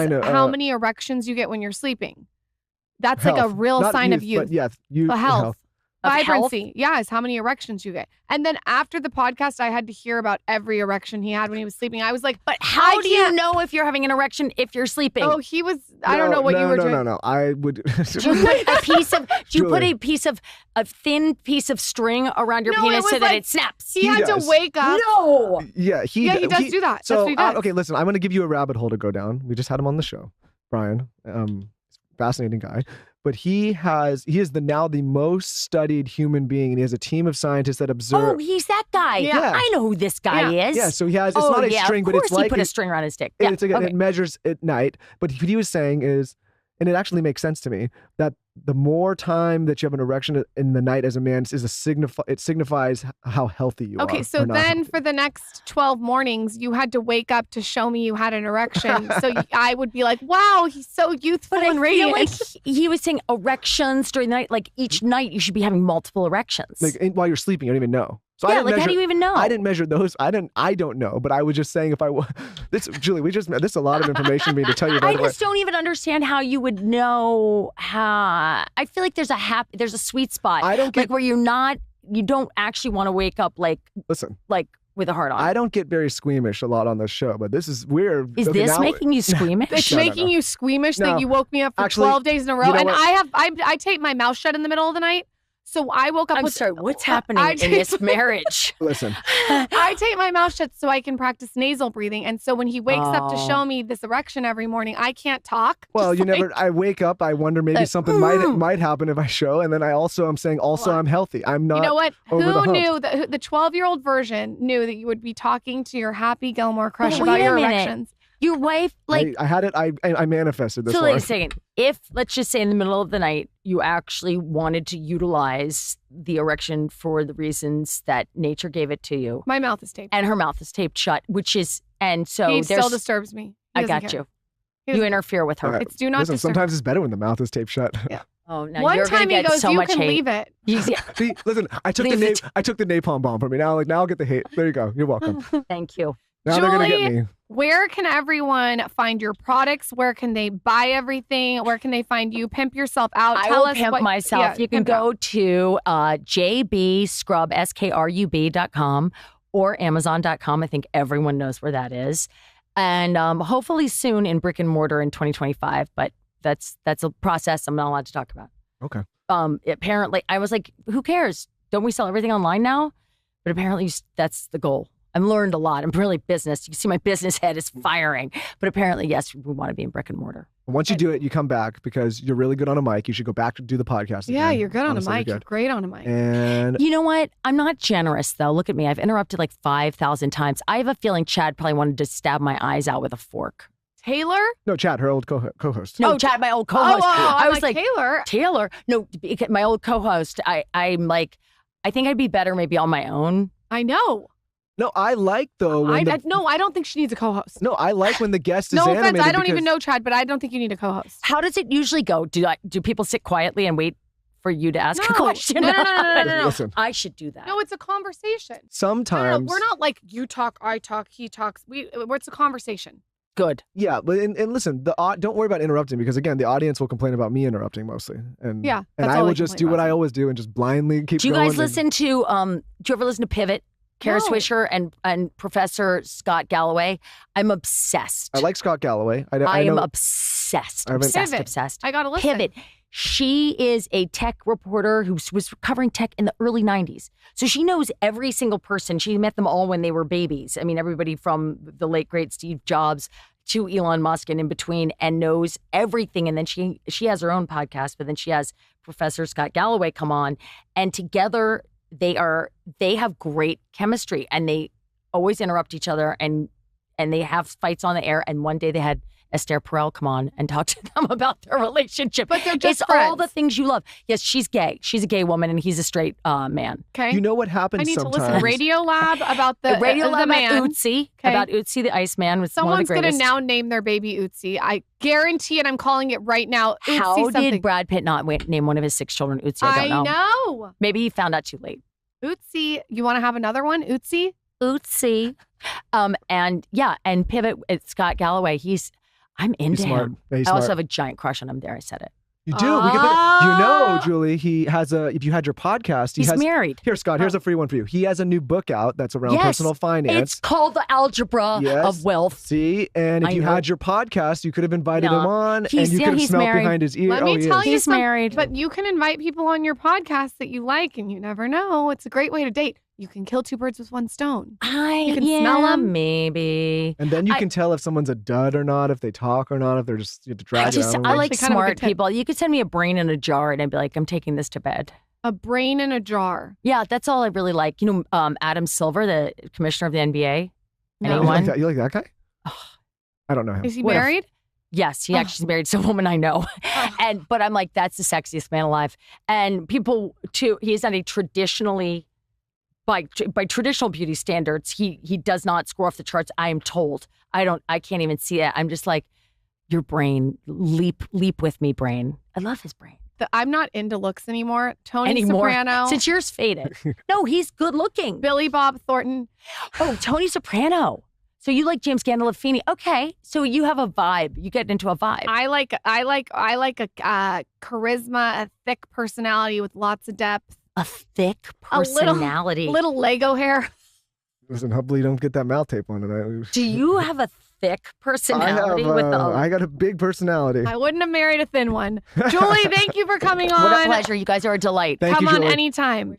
how many erections you get when you're sleeping. That's health. like a real Not sign youth, of youth. But yes, youth. Health. Of Vibrancy. health? Yeah, is how many erections you get. And then after the podcast, I had to hear about every erection he had when he was sleeping. I was like, but how do you know if you're having an erection if you're sleeping? Oh, he was, I don't know what you were doing. No. I would. Do you put a piece of, a thin piece of string around your penis so that it snaps? He had to wake up. No. Yeah, he does do that. So, That's what he does. okay, listen, I'm going to give you a rabbit hole to go down. We just had him on the show, Brian, fascinating guy. But he is now the most studied human being, and he has a team of scientists that observe. Oh, he's that guy. Yeah. I know who this guy is. Yeah, so he has, it's not a string, but it's like. He put a string around his dick. Yeah, it measures at night. But what he was saying is, and it actually makes sense to me, that the more time that you have an erection in the night as a man it signifies how healthy you are. Okay, so then for the next 12 mornings, you had to wake up to show me you had an erection. So I would be like, wow, he's so youthful and radiant. Like he was saying erections during the night. Like each night you should be having multiple erections. Like while you're sleeping, you don't even know. So yeah, how do you even know? I didn't measure those. I don't know, but I was just saying Julie, this is a lot of information for me to tell you about. I just don't even understand how you would know how. I feel like there's a sweet spot. I don't get where you don't actually want to wake up like with a heart on. I don't get very squeamish a lot on this show, but this is weird. Is this making you squeamish? It's making you squeamish that you woke me up for 12 days in a row. And I tape my mouth shut in the middle of the night. So I woke up I'm sorry, what's happening in this marriage? Listen. I tape my mouth shut so I can practice nasal breathing. And so when he wakes up to show me this erection every morning, I can't talk. Well, I wake up, I wonder maybe something might happen if I show. And then I'm saying I'm healthy. I'm not. You know what? Who knew that the 12-year-old version knew that you would be talking to your Happy Gilmore crush about your erections? Your wife, I had it. I manifested this. So, wait a second. If, let's just say in the middle of the night, you actually wanted to utilize the erection for the reasons that nature gave it to you. My mouth is taped. And her mouth is taped shut, he still disturbs me. I got you. You interfere with her. It's do not disturb. Sometimes it's better when the mouth is taped shut. Yeah. Oh, no. One you're time he goes, so you can leave it. See, listen, I took the napalm bomb from me. Now I'll get the hate. There you go. You're welcome. Thank you. Now Julie, they're going to get me. Where can everyone find your products? Where can they buy everything? Where can they find you? Pimp yourself out. Tell us pimp myself. Yeah, you can go to jbscrub.com or Amazon.com. I think everyone knows where that is. And hopefully soon in brick and mortar in 2025. But that's a process I'm not allowed to talk about. Okay. Apparently, I was like, who cares? Don't we sell everything online now? But apparently that's the goal. I've learned a lot. I'm really business. You can see my business head is firing. But apparently, yes, we want to be in brick and mortar. Once you do it, you come back because you're really good on a mic. You should go back to do the podcast again. Yeah, you're good on a mic. You're great on a mic. And you know what? I'm not generous, though. Look at me. I've interrupted like 5,000 times. I have a feeling Chad probably wanted to stab my eyes out with a fork. Taylor? No, Chad, her old co-host. No, Chad, my old co-host. I was like, Taylor. Taylor. No, my old co-host. I'm like, I think I'd be better maybe on my own. I know. No, I like though. I don't think she needs a co-host. No, I like when the guest is no animated. offense, I don't even know Chad, but I don't think you need a co-host. How does it usually go? Do people sit quietly and wait for you to ask a question? No. Listen, I should do that. No, it's a conversation. Sometimes we're not like you talk, I talk, he talks. It's a conversation. Good. Yeah, but and listen, don't worry about interrupting because again, the audience will complain about me interrupting mostly, and I will just do what I always do and just blindly keep. Do you guys listen to? Do you ever listen to Pivot? Kara Swisher and Professor Scott Galloway. I'm obsessed. I like Scott Galloway. I am obsessed. Obsessed. I gotta listen. Pivot. She is a tech reporter who was covering tech in the early 90s. So she knows every single person. She met them all when they were babies. I mean, everybody from the late, great Steve Jobs to Elon Musk and in between, and knows everything. And then she has her own podcast, but then she has Professor Scott Galloway come on. And together they have great chemistry, and they always interrupt each other, and they have fights on the air. And one day they had Esther Perel come on and talk to them about their relationship. But they're just It's friends. all the things you love. Yes, she's gay. She's a gay woman, and he's a straight man. Okay. You know what happens I need sometimes? to listen. Radio Lab about the Radio Lab man. about Ötzi. Okay. About Ötzi the Iceman. Was Someone's one of the going to greatest. now name their baby Ötzi. I guarantee it. I'm calling it right now. Ötzi How something. did Brad Pitt not name one of his 6 children Ötzi? I don't know. I know. Maybe he found out too late. Ötzi. You want to have another one? Ötzi? Ötzi. And Pivot, it's Scott Galloway. I'm into smart. him. Yeah, he's I also smart. have a giant crush on him. There, I said it. You do. We can put it, Julie, he has if you had your podcast, He's married. Here, Scott, here's a free one for you. He has a new book out that's around personal finance. It's called The Algebra of Wealth. See, and if you had your podcast, you could have invited him on, and He's- you yeah, could have he's smelled married. behind his ear. Let me tell you He's something. married. But you can invite people on your podcast that you like, and you never know. It's a great way to date. You can kill two birds with one stone. You can smell them. Maybe. And then you can tell if someone's a dud or not, if they talk or not, if they're just you have to drag it out. I like Actually, kind of a smart good tip. people. You could send me a brain in a jar, and I'd be like, I'm taking this to bed. A brain in a jar. Yeah, that's all I really like. You know, Adam Silver, the commissioner of the NBA. No. Anyone? You like that guy? I don't know him. Is he What if- married? Yes, he actually is married to a woman I know. But I'm like, that's the sexiest man alive. And people too, he is not a traditionally by traditional beauty standards, he does not score off the charts, I am told. I can't even see it. I'm just like, your brain, leap with me, brain. I love his brain. I'm not into looks anymore. Tony Anymore. Soprano. Since yours faded. No, he's good looking. Billy Bob Thornton. Oh, Tony Soprano. So you like James Gandolfini. Okay. So you have a vibe. You get into a vibe. I like a charisma, a thick personality with lots of depth. A thick personality. A little Lego hair. Listen, hopefully you don't get that mouth tape on tonight. Do you have a thick personality I got a big personality. I wouldn't have married a thin one. Julie, thank you for coming on. What a pleasure. You guys are a delight. Thank Come you, on Julie. anytime.